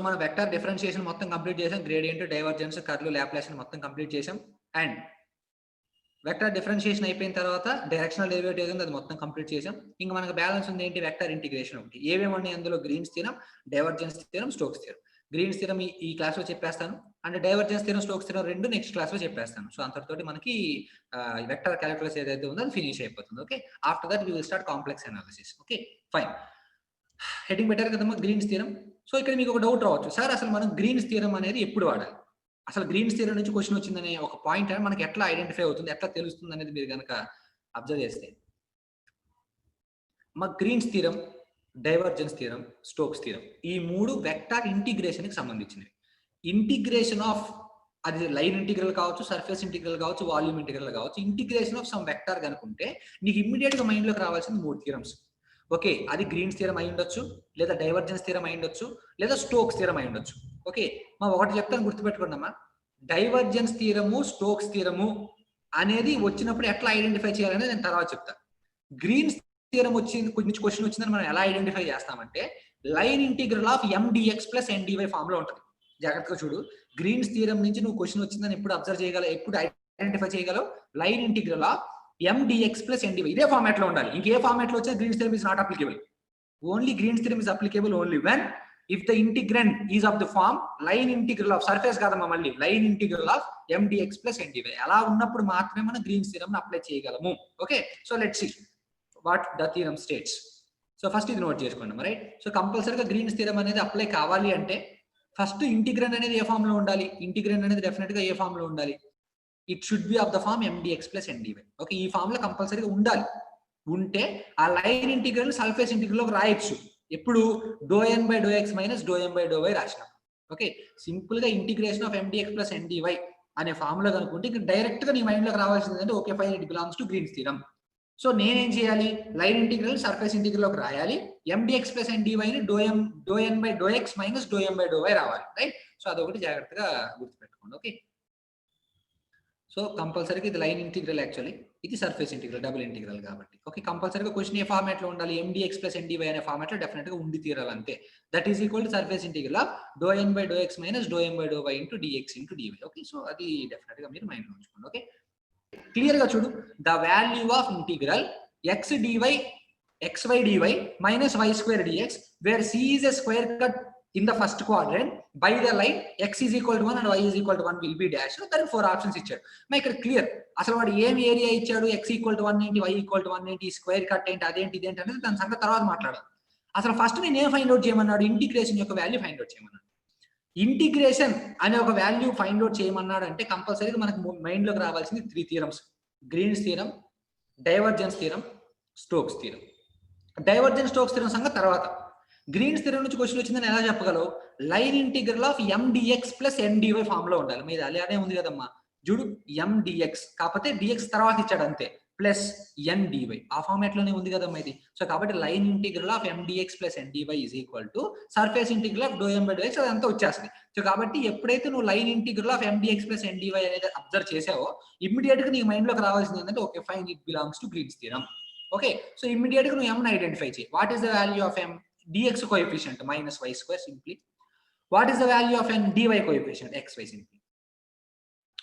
మనం vector differentiation మొత్తం complete చేసాం, గ్రేడియంట్, డైవర్జెన్స్, కర్ల్, లాప్లాసియన్ మొత్తం కంప్లీట్ చేసాం. అండ్ వెక్టర్ డిఫరెన్షియేషన్ అయిపోయిన తర్వాత డైరెక్షనల్ డెరివేటివ్ ఉంది, అది మొత్తం కంప్లీట్ చేసాం. ఇంకా మనకు బ్యాలెన్స్ ఉంది ఏంటి, వెక్టర్ ఇంటిగ్రేషన్ ఒకటి. ఏమేమి ఉన్నాయి అందులో, Greens theorem, divergence theorem, Stokes theorem. Green's theorem ఈ క్లాస్ లో చెప్పేస్తాను, and divergence theorem, Stokes theorem రెండు నెక్స్ట్ క్లాస్ లో చెప్పేస్తాను. సో అంతటితోటి మనకి వెక్టర్ క్యాలిక్యులస్ ఏదైతే ఉందో అది ఫినిష్ అయిపోతుంది. Okay, after that we will start complex analysis. Okay fine, heading పెట్టారు కదమ్మా గ్రీన్స్ థీరం. సో ఇక్కడ మీకు ఒక డౌట్ రావచ్చు, సార్ అసలు మనం గ్రీన్స్ థీరం అనేది ఎప్పుడు వాడాలి, అసలు గ్రీన్స్ థీరం నుంచి క్వశ్చన్ వచ్చిందనే ఒక పాయింట్ అని మనకి ఎట్లా ఐడెంటిఫై అవుతుంది, ఎట్లా తెలుస్తుంది అనేది మీరు కనుక అబ్జర్వ్ చేస్తే, మా Greens theorem, divergence theorem, Stokes theorem ఈ మూడు వెక్టార్ ఇంటిగ్రేషన్ కి సంబంధించినవి. ఇంటిగ్రేషన్ ఆఫ్, అది లైన్ ఇంటిగ్రల్ కావచ్చు, సర్ఫేస్ ఇంటిగ్రల్ కావచ్చు, వాల్యూమ్ ఇంటిగ్రల్ కావచ్చు, ఇంటిగ్రేషన్ ఆఫ్ సమ్ వెక్టార్ కనుకుంటే నీకు ఇమ్మీడియట్ గా మైండ్ లోకి రావాల్సింది మూడు థీరమ్స్. ఓకే, అది గ్రీన్స్ థీరం అయి ఉండొచ్చు, లేదా డైవర్జెన్స్ థీరం అయి ఉండొచ్చు, లేదా స్టోక్స్ థీరం అయి ఉండొచ్చు. ఓకే, మా ఒకటి చెప్తాను గుర్తుపెట్టుకోండమ్మా, డైవర్జెన్స్ థీరము, స్టోక్స్ థీరము అనేది వచ్చినప్పుడు ఎట్లా ఐడెంటిఫై చేయాలనేది నేను తర్వాత చెప్తాను. గ్రీన్స్ థీరం నుంచి క్వశ్చన్ వచ్చిందని మనం ఎలా ఐడెంటిఫై చేస్తామంటే, line integral of MDX plus NDY form లో ఉంటుంది. జాగ్రత్తగా చూడు, గ్రీన్స్ థీరం నుంచి నువ్వు క్వశ్చన్ వచ్చిందని ఎప్పుడు అబ్జర్వ్ చేయగలవు, ఎప్పుడు ఐడెంటిఫై చేయగలవు, line integral of MDX plus NDY ఇదే ఫార్మాట్ లో ఉండాలి. ఇంకే ఫార్మాట్ లో వచ్చే Green's theorem is not applicable. Only Green's theorem is applicable only when if the integrand is of the form line integral of, surface కాదమ్మా మళ్ళీ, line integral of MDX plus NDY. అలా ఉన్నప్పుడు మాత్రమే మనం గ్రీన్స్ థీరం అప్లై చేయగలము. Okay, so let's see what the theorem states. So first ఇది నోట్ చేసుకోండి, రైట్. సో కంపల్సరీగా గ్రీన్స్ థీరం అనేది అప్లై కావాలి అంటే ఫస్ట్ ఇంటిగ్రెండ్ అనేది ఏ ఫామ్ లో ఉండాలి, ఇంటిగ్రెండ్ అనేది డెఫినెట్ గా ఏ ఫామ్ లో ఉండాలి, it should be of the form MDX plus NDY. Okay, ఈ ఫామ్ లో కంపల్సరీగా ఉండాలి. ఉంటే ఆ లైన్ ఇంటిగ్రల్ సర్ఫేస్ ఇంటిగ్రల్ లో రాయొచ్చు. ఎప్పుడు ∂n/∂x మైనస్ ∂m/∂y రాసినాం. ఓకే, సింపుల్ గా integration of MDX plus NDY అనే ఫామ్ లో కనుకుంటే ఇంకా డైరెక్ట్ గా నీ మైండ్ లోకి రావాల్సింది అంటే okay fine, it belongs to Greens theorem. So నేనేం చేయాలి, లైన్ ఇంటిగ్రల్ సర్ఫేస్ ఇంటిగ్రల్ లోకి రాయాలి, MDX plus NDY ని ∂n/∂x మైనస్ ∂m/∂y రావాలి, రైట్. సో అదొకటి జాగ్రత్తగా గుర్తుపెట్టుకోండి. ఓకే, సో కంపల్సరీగా ఇది లైన్ ఇంటిగ్రల్, యాక్చువల్లీ ఇది సర్ఫేస్ ఇంటిగ్రల్, డబుల్ ఇంటిగ్రల్ కాబట్టి. ఓకే, కంపల్సరీగా క్వశ్చన్ ఏ ఫార్మాట్ లో ఉండాలి, MDX plus NDY అనే ఫార్మాట్ లో డెఫినెట్ గా ఉండి తీరాలి అంతే. That is equal to surface integral of ∂n/∂x minus ∂m/∂y into dx into dy. Okay, so అది డెఫినెట్ గా మీరు మైండ్ లో ఉంచుకోండి. ఓకే, క్లియర్ గా చూడు, the value of integral x dy xy dy minus y square dx where c is a square cut in the first quadrant by the line x is equal to 1 and y is equal to 1 will be dash. దానికి 4 options ఇచ్చాడు. మరి ఇక్కడ clear, అసలు వాడు ఏం area ఇచ్చాడు, x equal to 1 ఏంటి, y equal to 1 ఏంటి, స్క్వేర్ కట్ ఏంటి, అదేంటి ఇదేంటి అనేది దాని సంగతి తర్వాత మాట్లాడాలి. అసలు ఫస్ట్ నేను ఏం ఫైండ్ అవుట్ చేయమన్నాడు, ఇంటిగ్రేషన్ యొక్క వాల్యూ ఫైండ్ అవుట్ చేయమన్నాడు. ఇంటిగ్రేషన్ అనే ఒక వాల్యూ ఫైండ్ అవుట్ చేయమన్నాడు అంటే కంపల్సరీగా మనకు మైండ్ లోకి రావాల్సింది 3 theorems, Green's theorem, divergence theorem, Stokes theorem. Divergence Stokes theorem సంగతి తర్వాత. గ్రీన్స్ థీరం నుంచి క్వశ్చన్ వచ్చిందని ఎలా చెప్పగలవు, line integral of MDX plus NDY form లో ఉండాలి. మీది అలానే ఉంది కదమ్మా, చూడు MDX కాకపోతే DX తర్వాత ఇచ్చాడు అంతే, ప్లస్ NDY ఆ ఫార్మాట్ లోనే ఉంది కదమ్మా ఇది. సో కాబట్టి line integral of MDX plus NDY is equal to surface integral of ∂m/∂x అదంతా వచ్చేస్తుంది. సో కాబట్టి ఎప్పుడైతే నువ్వు line integral of MDX plus NDY అనేది అబ్జర్వ్ చేసావో ఇమ్మీడియట్ గా నీ మైండ్ లోకి రావాల్సింది ఏంటంటే okay fine, it belongs to Green's theorem. Okay, so immediate గా నువ్వు M ని ఐడెంటిఫై చేయి. What is the value of M? dx coefficient minus y square simply. What is the value of n? dy coefficient xy simply.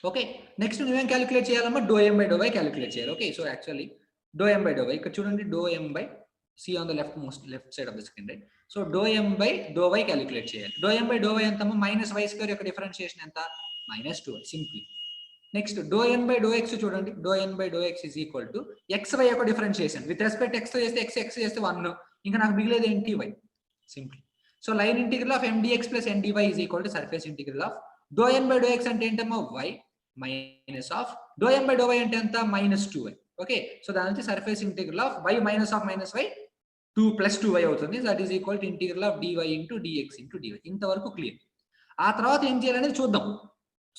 Okay, next నువ్వేం calculate చేయాలమ్మా, ∂m/∂y calculate చేయాలి. Okay, so actually ∂m/∂y ఇక్కడ చూడండి, ∂m/c on the left side of the screen, right. So ∂m/∂y calculate చేయాలి. ∂m/∂y ఎంతమ్మా, minus y square యొక్క differentiation ఎంత, -2y simply. Next ∂n/∂x చూడండి, ∂n/∂x is equal to xy యొక్క differentiation with respect x తో చేస్తే x చేస్తే 1, ఇంకా నాకు మిగిలేదు ఏంటి, y simply. So line integral of MDX plus NDY is equal to surface integral of ∂n/∂x అంటే ఏంటమ్మా, y మైనస్ ఆఫ్ ∂m/∂y అంటే ఎంత, -2y. ఓకే, సో దాని నుంచి surface integral of y minus of -y 2 + 2y అవుతుంది. That is equal to integral of dy into dx into dy. ఇంతవరకు clear. ఆ తర్వాత ఏం చేయాలనేది చూద్దాం.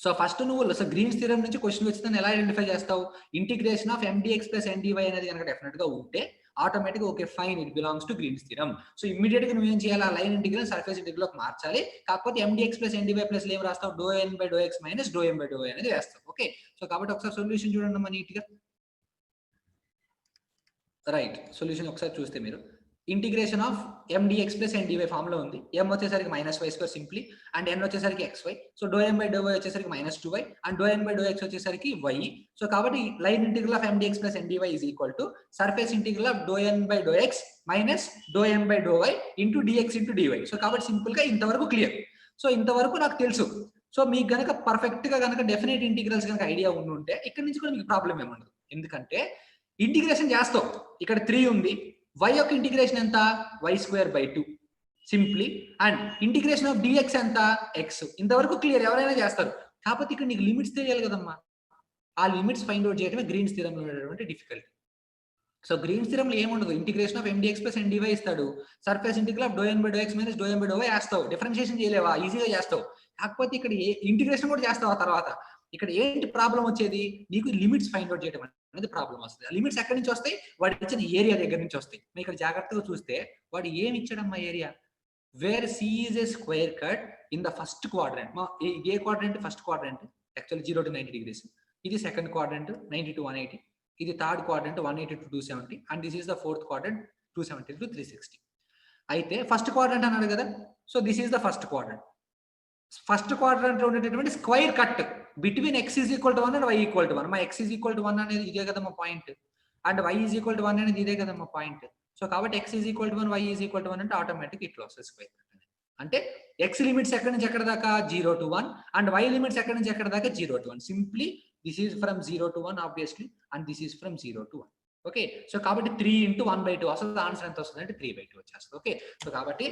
సో ఫస్ట్ నువ్వు గ్రీన్స్ థీరం నుంచి క్వశ్చన్ వచ్చిందని ఎలా ఐడెంటిఫై చేస్తావు, integration of MDX plus NDY అనేది కనుక డెఫినెట్ గా ఉంటే automatic okay fine, it belongs to Greens theorem. So immediate గా నువ్వేం చేయాలి, ఆ లైన్ ఇంటిగ్రల్ సర్ఫేస్ ఇంటిగ్రల్ లోకి మార్చాలి. కాకపోతే MDX plus NDY ప్లస్ ఏం రాస్తావు, ∂n/∂x మైనస్ ∂m/∂y అనేది వేస్తావు. ఓకే, సో కాబట్టి ఒకసారి సొల్యూషన్ చూడండి అమ్మా నీట్ గా. రైట్, సొల్యూషన్ ఒకసారి చూస్తే మీరు integration of mdx plus ndy form లో ఉంది. m వచ్చేసరికి -y² సింప్లీ అండ్ n వచ్చేసరికి xy. సో ∂m/∂y వచ్చేసరికి -2y అండ్ ∂n/∂x వచ్చేసరికి y. సో కాబట్టి line integral of mdx plus ndy is equal to surface integral of ∂n/∂x minus ∂m/∂y into dx into dy. So కాబట్టి simple గా ఇంతవరకు clear. So ఇంతవరకు నాకు తెలుసు. So మీకు గనక పర్ఫెక్ట్ గా గనక డెఫినెట్ ఇంటిగ్రల్స్ గనక ఐడియా ఉంటే ఇక్కడ నుంచి కూడా మీకు ప్రాబ్లం ఏముండదు. ఎందుకంటే ఇంటిగ్రేషన్ చేస్తావు. ఇక్కడ 3 ఉంది. y యొక్క ఇంటిగ్రేషన్ ఎంత y²/2 simply and integration of dx ఎంత x. ఇంతవరకు క్లియర్, ఎవరైనా చేస్తారు. కాకపోతే ఇక్కడ నీకు లిమిట్స్ తెలియాలి కదమ్మా. ఆ లిమిట్స్ ఫైండ్ అవుట్ చేయడమే గ్రీన్స్ థియరంలో ఉన్నటువంటి డిఫికల్టీ. సో గ్రీన్స్ థియరంలో ఏముండదు, integration of mdx plus ndy ఇస్తాడు, surface integral of ∂n/∂x minus ∂m/∂y వేస్తావు. డిఫరెన్షియేషన్ చేయలేవా, ఈజీగా చేస్తావు. కాకపోతే ఇక్కడ ఇంటిగ్రేషన్ కూడా చేస్తావు. ఆ తర్వాత ఇక్కడ ఏంటి ప్రాబ్లం వచ్చేది, నీకు లిమిట్స్ ఫైండ్ అవుట్ చేయడం అనేది ప్రాబ్లం వస్తుంది. ఆ లిమిట్స్ ఎక్కడి నుంచి వస్తాయి, వాడు ఇచ్చిన ఏరియా దగ్గర నుంచి వస్తాయి. మీరు ఇక్కడ జాగ్రత్తగా చూస్తే వాడు ఏమి ఇచ్చాడమ్మా area, where C is a square cut in the first quadrant. A quadrant, first quadrant actually 0 to 90 degrees. ఇది సెకండ్ క్వాడ్రంట్ 90 to 180. ఇది third quadrant 180 to 270 and this is the fourth quadrant 270 to 360. అయితే first quadrant అన్నాడు కదా, so this is the first quadrant. First quadrant లో ఉండేటటువంటి square cut between x is equal to 1 and y equal to 1. మా x is equal to 1 అనేది ఇదే కదా మా point, and y is equal to 1 అనేది ఇదే కదా మా పాయింట్. సో కాబట్టి x is equal to 1, y is equal to 1 అంటే ఆటోమేటిక్ ఇట్లా వస్తుంది స్క్వేర్ కట్. అంటే x లిమిట్స్ ఎక్కడి నుంచి ఎక్కడ దాకా 0 to 1 అండ్ y లిమిట్స్ ఎక్కడి నుంచి ఎక్కడ దాకా 0 to 1. Simply this is from 0 to 1 obviously and this is from 0 to 1. Okay, so కాబట్టి 3 into 1/2 వస్తుంది. ఆన్సర్ ఎంత వస్తుంది అంటే 3/2 వచ్చేస్తుంది. ఓకే, సో కాబట్టి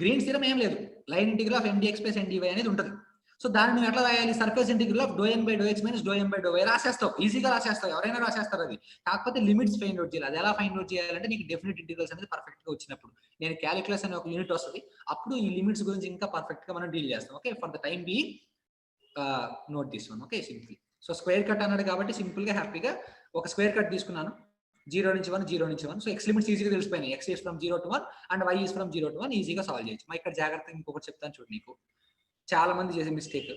గ్రీన్స్ థియరం ఏం లేదు, line integral of mdx plus ndy అనేది ఉంటుంది. సో దాన్ని నువ్వు ఎట్లా రాయాలి, surface integral of ∂n/∂x minus ∂m/∂y రాసేస్తావు. ఈజీగా రాసేస్తావు, ఎవరైనా రాసేస్తారు. అది కాకపోతే లిమిట్స్ ఫైండ్ అవుట్ చేయాలి. అది ఎలా ఫైండ్ అవుట్ చేయాలంటే నీకు డెఫినెట్ ఇంటిగ్రల్స్ అనేది పర్ఫెక్ట్ గా వచ్చినప్పుడు, నేను క్యాలిక్యులస్ అనే ఒక యూనిట్ వస్తుంది, అప్పుడు ఈ లిమిట్స్ గురించి ఇంకా పర్ఫెక్ట్ గా మనం డీల్ చేస్తాం. Okay, for the time be note this one. Okay, simply. So square cut అన్నాడు కాబట్టి సింపుల్ గా హ్యాపీగా ఒక స్క్వేర్ కట్ తీసుకున్నాను, 0 నుంచి 1, 0 నుంచి 1. సో x లిమిట్స్ ఈజీగా తెలిసిపోయినాయి. x is from 0 to 1 and y is from 0 to 1. ఈజీగా సాల్వ్ చేయొచ్చు. మా ఇక్కడ జాగ్రత్తగా ఇంకొకటి చెప్తాను చూడు. నీకు చాలా మంది చేసే మిస్టేక్,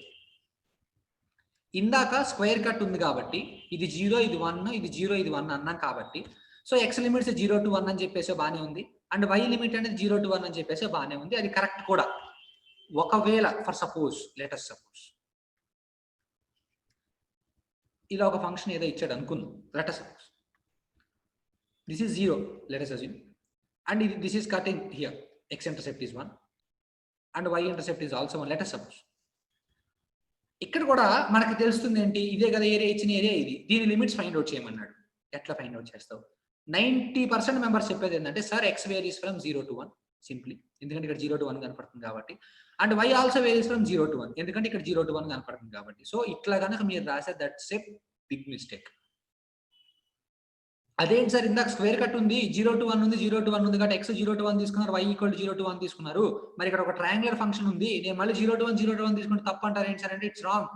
ఇందాక స్క్వేర్ కట్ ఉంది కాబట్టి ఇది 0 ఇది 1, ఇది 0 ఇది 1 అన్నాం కాబట్టి, సో x లిమిట్స్ 0 to 1 అని చెప్పేసి బానే ఉంది అండ్ y లిమిట్ అనేది 0 to 1 అని చెప్పేసి బానే ఉంది. అది కరెక్ట్ కూడా. ఒకవేళ for suppose, let us suppose ఇలా ఒక ఫంక్షన్ ఏదో ఇచ్చాడు అనుకుందాం. Let us suppose this is 0, let us assume, and this is cutting here, x intercept is 1 and y intercept is also 1. let us suppose ఇక్కడ కూడా మనకి తెలుస్తుంది ఏంటి, ఇదే కదా ఏరియా, ఇచ్చిన ఏరియా ఇది, దీని లిమిట్స్ ఫైండ్ అవుట్ చేయమన్నాడు. ఎట్లా ఫైండ్ అవుట్ చేస్తావు? 90% మెంబర్స్ చెప్పేది ఏంటంటే sir x varies from 0 to 1 simply, ఎందుకంటే ఇక్కడ 0 to 1 కనపడుతుంది కాబట్టి, and y also varies from 0 to 1 ఎందుకంటే ఇక్కడ 0 to 1 కనపడుతుంది కాబట్టి. సో ఇట్లా కనుక మీరు రాసే దట్స్ ఏ బిగ్ మిస్టేక్. అదేంటి సార్, ఇందాక స్క్వేర్ కట్ ఉంది, 0 to 1 ఉంది, 0 to 1 ఉంది కాబట్టి x 0 to 1 తీసుకున్నారు, y ఈక్వల్ టు 0 to 1 తీసుకున్నారు. మరి ఇక్కడ ఒక ట్రయాంగులర్ ఫంక్షన్ ఉంది, నేను మళ్ళీ 0 to 1 0 to 1 తీసుకుంటే తప్పు అంటారు ఏంటి సార్ అంటే ఇట్స్ రాంగ్.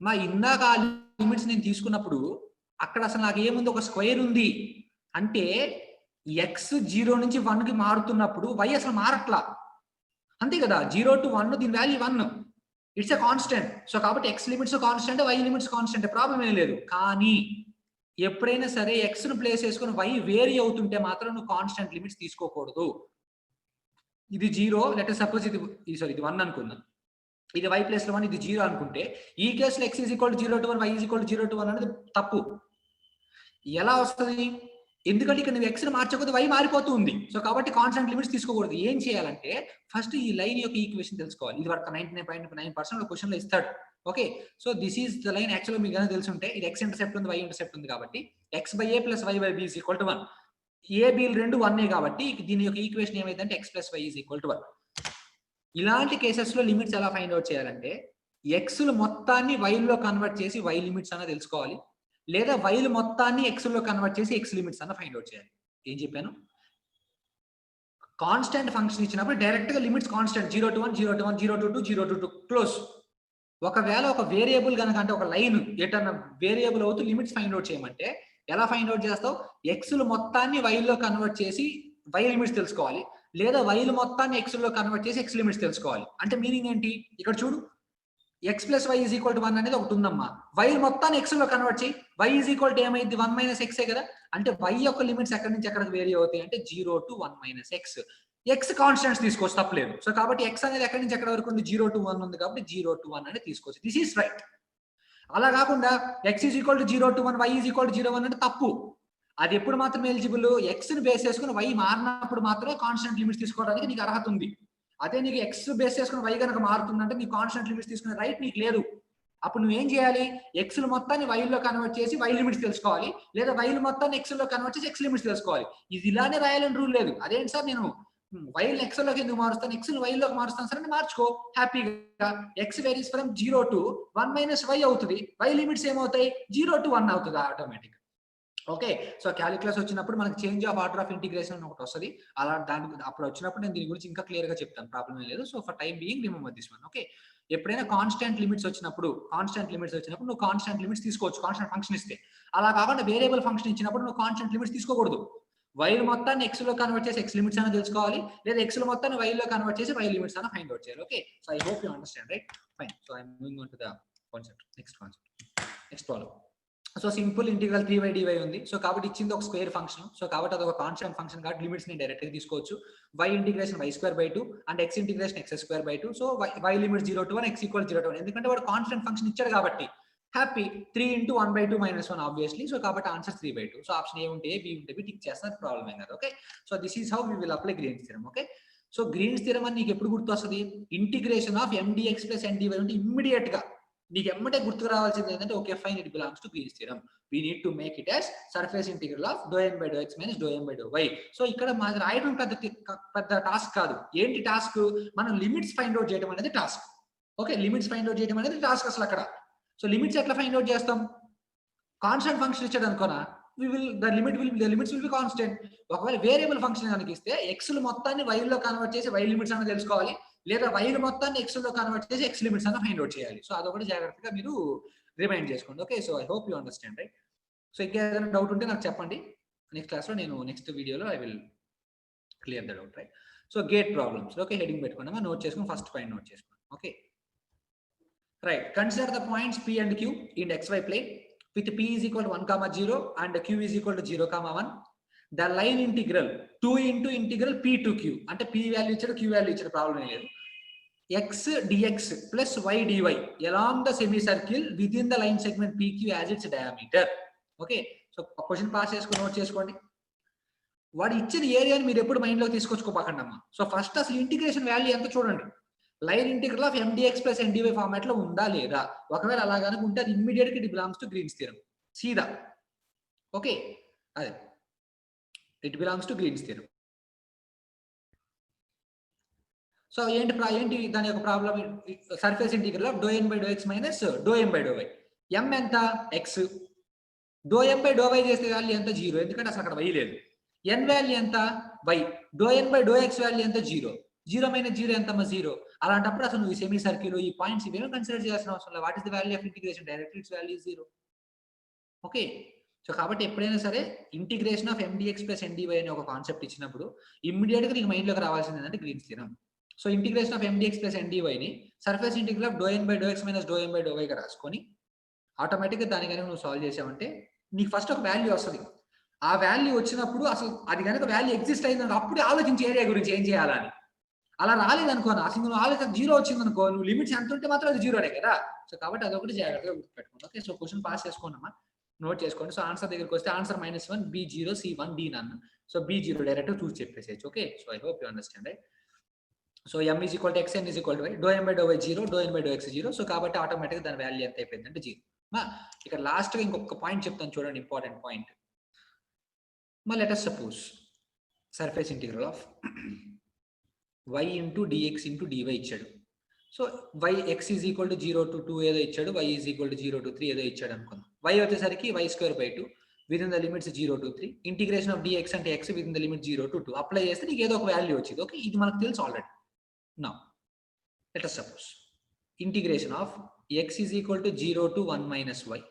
మా ఇందాక ఆ లిమిట్స్ నేను తీసుకున్నప్పుడు అక్కడ అసలు నాకు ఏముంది, ఒక స్క్వేర్ ఉంది అంటే x 0 నుంచి 1 కి మారుతున్నప్పుడు y అసలు మారట్లా, అంతే కదా. 0 to 1 దీని value 1, it's a constant. So కాబట్టి x limits constant, y limits constant, problem ఏం లేదు. కానీ ఎప్పుడైనా సరే x ను ప్లేస్ చేసుకుని y వేరీ అవుతుంటే మాత్రం నువ్వు కాన్స్టెంట్ లిమిట్స్ తీసుకోకూడదు. ఇది 0, లెట్ us సపోజ్ ఇది 1 అనుకుందాం, ఇది y ప్లేస్ లో 1, ఇది 0 అనుకుంటే ఈ కేసులో x is equal to 0 to 1, y is equal to 0 to 1 అనేది తప్పు. ఎలా వస్తుంది, ఎందుకంటే ఇక్కడ నువ్వు x ను మార్చకపోతే y మారిపోతూ ఉంది. సో కాబట్టి కాన్స్టెంట్ లిమిట్స్ తీసుకోకూడదు. ఏం చేయాలంటే ఫస్ట్ ఈ లైన్ యొక్క ఈక్వేషన్ తెలుసుకోవాలి. ఇది వరకు 99.9% క్వశ్చన్ లో ఇస్తాడు. Okay, so this is the line. యాక్చువల్గా మీకు తెలిసి ఉంటే ఇది x ఇంటర్సెప్ట్ ఉంది, y ఇంటర్సెప్ట్ ఉంది కాబట్టి x/a + y/b is equal to 1. a b రెండు 1 కాబట్టి దీని యొక్క ఈక్వేషన్ ఏమైందంటే x + y is equal to 1. ఇలాంటి కేసెస్ లో లిమిట్స్ ఎలా ఫైండ్ అవుట్ చేయాలంటే x లు మొత్తాన్ని y లో కన్వర్ట్ చేసి y లిమిట్స్ అన్న తెలుసుకోవాలి, లేదా y లు మొత్తాన్ని x లో కన్వర్ట్ చేసి x లిమిట్స్ అన్న ఫైండ్ అవుట్ చేయాలి. ఏం చెప్పాను, కాన్స్టెంట్ ఫంక్షన్ ఇచ్చినప్పుడు డైరెక్ట్ గా limits constant 0 to 1 0 to 1 0 to 2 0 to 2 close. ఒకవేళ ఒక వేరియబుల్ కనుక అంటే ఒక లైన్ ఎటన్నా వేరియబుల్ అవుతూ లిమిట్స్ ఫైండ్ అవుట్ చేయమంటే ఎలా ఫైండ్ అవుట్ చేస్తావు, x లు మొత్తాన్ని y లో కన్వర్ట్ చేసి y లిమిట్స్ తెలుసుకోవాలి, లేదా y లు మొత్తాన్ని x లో కన్వర్ట్ చేసి x లిమిట్స్ తెలుసుకోవాలి. అంటే మీనింగ్ ఏంటి, ఇక్కడ చూడు, x plus y is equal to 1 అనేది ఒకటి ఉందమ్మా. వై మొత్తాన్ని ఎక్స్ లో కన్వర్ట్ చేయి. వై ఈజ్ ఈక్వల్ టు ఏమైంది 1 మైనస్ ఎక్సే కదా. అంటే వై యొక్క లిమిట్స్ ఎక్కడి నుంచి ఎక్కడికి వేరీ అవుతాయి అంటే 0 to 1 minus X. X constants తీసుకోవచ్చు, తప్పలేదు. సో కాబట్టి ఎక్స్ అనేది ఎక్కడి నుంచి ఎక్కడ వరకు ఉంది 0 to 1 ఉంది కాబట్టి 0 to 1 అనేది తీసుకోవచ్చు. This is right. అలా కాకుండా x is equal to 0 to 1 y is equal to 0 1 అంటే తప్పు. అది ఎప్పుడు మాత్రం ఎలిజిబుల్, ఎక్స్ ని బేస్ చేసుకుని వై మారినప్పుడు మాత్రమే కాన్స్టెంట్ లిమిట్స్ తీసుకోవడానికి నీకు అర్హత ఉంది. అదే నీకు ఎక్స్ బేస్ చేసుకుని వై కనుక మారుతుందంటే నీకు కాన్స్టెంట్ లిమిట్స్ తీసుకునే రైట్ నీకు లేదు. అప్పుడు నువ్వేం చేయాలి, ఎక్స్ మొత్తాన్ని వైలో కన్వర్ట్ చేసి వై లిమిట్స్ తెలుసుకోవాలి, లేదా వై మొత్తాన్ని ఎక్స్ లో కన్వర్ట్ చేసి ఎక్స్ లిమిట్స్ తెలుసుకోవాలి. ఇది ఇలానే రాయాలని రూల్ లేదు. అదేంటి సార్ నేను వై ఎక్స్ లోకి ఎందుకు మారుస్తాను, ఎక్స్ వై లోకి మారుస్తాను సార్ అని మార్చుకో హ్యాపీగా. X varies from 0 to 1 minus y అవుతుంది. వై లిమిట్స్ ఏమవుతాయి 0 to 1 అవుతుంది ఆటోమేటిక్. ఓకే, సో క్యాలిక్యులస్ వచ్చినప్పుడు మనకి change of order of integration అని ఒకటి వస్తుంది. అలా దానికి అప్పుడు వచ్చినప్పుడు నేను దీని గురించి ఇంకా క్లియర్ గా చెప్తాను, ప్రాబ్లం ఏం లేదు. So for time being remember this one. Okay, ఎప్పుడైనా కాన్స్టెంట్ లిమిట్స్ వచ్చినప్పుడు నువ్వు కాన్స్టెంట్ లిమిట్స్ తీసుకోవచ్చు కాన్స్టెంట్ ఫంక్షన్ ఇస్తే. అలా కాకుండా వేరియబుల్ ఫంక్షన్ ఇచ్చినప్పుడు నువ్వు కాన్స్టెంట్ లిమిట్స్ తీసుకోకూడదు. వై మొత్తాన్ని ఎక్స్ లో కన్వర్ట్ చేసి ఎక్స్ లిమిట్స్ అని తెలుసుకోవాలి, లేదా ఎక్స్ లో మొత్తాన్ని వై లో కన్వర్ట్ చేసి వై లిమిట్స్ అని ఫైండ్ అవుట్ చేయాలి. Okay, so I hope you understand right. Fine. So I'm moving on to the concept. Next problem. So simple integral 3 by dy ఉంది. సో కాబట్టి ఇచ్చింది ఒక స్క్వేర్ ఫంక్షన్. సో కాబట్టి అది ఒక కాన్స్టెంట్ ఫంక్షన్ కాబట్టి లిమిట్స్ ని డైరెక్ట్ గా తీసుకోవచ్చు. y integration y²/2 and x integration x²/2. So y limit 0 to 1 x equal 0 to 1 ఎందుకంటే వాడు కాన్స్టెంట్ ఫంక్షన్ ఇచ్చాడు కాబట్టి happy. 3 into 1/2 minus 1 obviously. So కాబట్టి ఆన్సర్ 3/2. సో ఆప్షన్ ఏ ఉంటే బి ఉంటే బి టిక్ చేస్తారు, ప్రాబ్లం ఏం కాదు. Okay, so this is how we will apply Green's theorem. Okay, so Green's theorem అని నీకు ఎప్పుడు గుర్తు వస్తుంది, integration of mdx plus ndy ఉంటే ఇమ్మీడియట్ గా నీకు ఎమ్మటే గుర్తుకు రావాల్సింది ఏంటంటే okay fine, it belongs to Green's theorem. we need to make it as surface integral of dou n by dou x minus dou m by dou y. So ఇక్కడ మాది రాయడం పెద్ద టాస్క్ కాదు. ఏంటి టాస్క్, మనం లిమిట్స్ ఫైండ్ అవుట్ చేయడం అనేది task. Okay, limits find out చేయడం అనేది టాస్క్ అసలు అక్కడ. సో లిమిట్స్ ఎట్లా ఫైండ్ అవుట్ చేస్తాం, కాన్స్టెంట్ ఫంక్షన్ ఇచ్చాడు అనుకోనా, the limits will be constant. ఒకవేళ వేరియబుల్ ఫంక్షన్ కనుక ఇస్తే ఎక్స్ మొత్తాన్ని y లో కన్వర్ట్ చేసి y లిమిట్స్ అని తెలుసుకోవాలి, లేదా y మొత్తాన్ని x లో కన్వర్ట్ చేసి x లిమిట్స్ అని ఫైండ్ అవుట్ చేయాలి. సో అదొకటి జాగ్రత్తగా మీరు రిమైండ్ చేసుకోండి. Okay, so I hope you understand right. So ఇంకా ఏదైనా డౌట్ ఉంటే నాకు చెప్పండి, నెక్స్ట్ క్లాస్లో నేను నెక్స్ట్ వీడియోలో I will clear the doubt right. So gate problems. Okay, heading పెట్టుకోండి, నోట్ చేసుకుని ఫస్ట్ పాయింట్ నోట్ చేసుకోండి. Okay right, consider the points p and q in xy plane with p is equal to 1, 0 and q is equal to 0, 1. The line integral 2 into integral p to q అంటే p value ఇచ్చాడు q value ఇచ్చాడు, problem ఏం లేదు. x dx plus y dy along the semicircle within the line segment pq as its diameter. Okay, so question pass చేసుకుని note చేసుకోండి. వాడు ఇచ్చిన ఏరియాని మీరు ఎప్పుడు మైండ్ లో తీసుకొచ్చుకోపాకండి అమ్మా. సో ఫస్ట్ అసలు ఇంటిగ్రేషన్ వాల్యూ ఎంత చూడండి. Line integral of mdx plus ndy format లో ఉందా లేదా, ఒకవేళ అలా కనుక ఉంటే అది ఇమ్మీడియట్ గా it belongs to Green's theorem సీదా. ఓకే, అదే it belongs to Green's theorem. So ఏంటి దాని యొక్క problem, surface integral of dou n by dou x minus dou m by dou y. m ఎంత x, dou m by dou y చేస్తే value ఎంత 0, ఎందుకంటే అసలు అక్కడ y లేదు. n వాల్యూ ఎంత y, dou n by dou x value ఎంత 0, 0 minus 0 ఎంత 0. అలాంటప్పుడు అసలు నువ్వు సెమీ సర్కిల్ ఈ పాయింట్స్ ఇవేమో కన్సిడర్ చేయాల్సిన అవసరం లేదు. What is the value of integration, directly it's value 0. Okay, so కాబట్టి ఎప్పుడైనా సరే integration of mdx plus ndy అనే ఒక కాన్సెప్ట్ ఇచ్చినప్పుడు ఇమ్మీడియట్ గా నీకు మైండ్ లోకి రావాల్సింది ఏంటంటే Green's theorem. So integration of mdx plus ndy ని surface integral of dou n by dou x minus dou m by dou y గా రాసుకొని ఆటోమేటిక్ గా దాని కనుక నువ్వు సాల్వ్ చేసావంటే నీకు ఫస్ట్ ఒక వాల్యూ వస్తుంది. ఆ వాల్యూ వచ్చినప్పుడు అసలు అది కనుక వాల్యూ ఎగ్జిస్ట్ అయింది అప్పుడు ఆలోచించి ఏరియా గురించి ఏం చేయాలని. అలా రాలేదనుకో, అసలు నువ్వు ఆలోచన 0 వచ్చింది అనుకో, నువ్వు లిమిట్స్ ఎంత ఉంటే మాత్రం అది 0 కదా. సో కాబట్టి అదొకటి జాగ్రత్తగా గుర్తుపెట్టుకోండి. ఓకే, సో క్వశ్చన్ పాస్ చేసుకోండి, నోట్ చేసుకోండి. సో ఆన్సర్ దగ్గరికి వస్తే answer -1 B0 C1 D none. So B0 direct చూసి చెప్పేసేయచ్చు. Okay, so I hope you understand right. So m is equal to x, n is equal to y, dou m by dou y 0, dou n by dou x 0. So కాబట్టి ఆటోమేటిక్గా దాని value ఎంత అయిపోయింది అంటే 0. ఇక్కడ last గా ఇంకొక point చెప్తాను చూడండి, important point. Let us suppose surface integral of y into dx into dy ఇచ్చాడు. So y x is equal to 0 to 2 ఏదో ఇచ్చాడు, y is equal to 0 to 3 ఏదో ఇచ్చాడు అనుకుందాం. y వచ్చేసరికి y²/2 within the limits 0 to 3. Integration of dx అంటే x within the limit 0 to 2 apply చేస్తే నీకు ఏదో ఒక వాల్యూ వచ్చింది. ఓకే, ఇది మనకు తెలుసు already. Now let us suppose integration of x is equal to 0 to 1 minus y,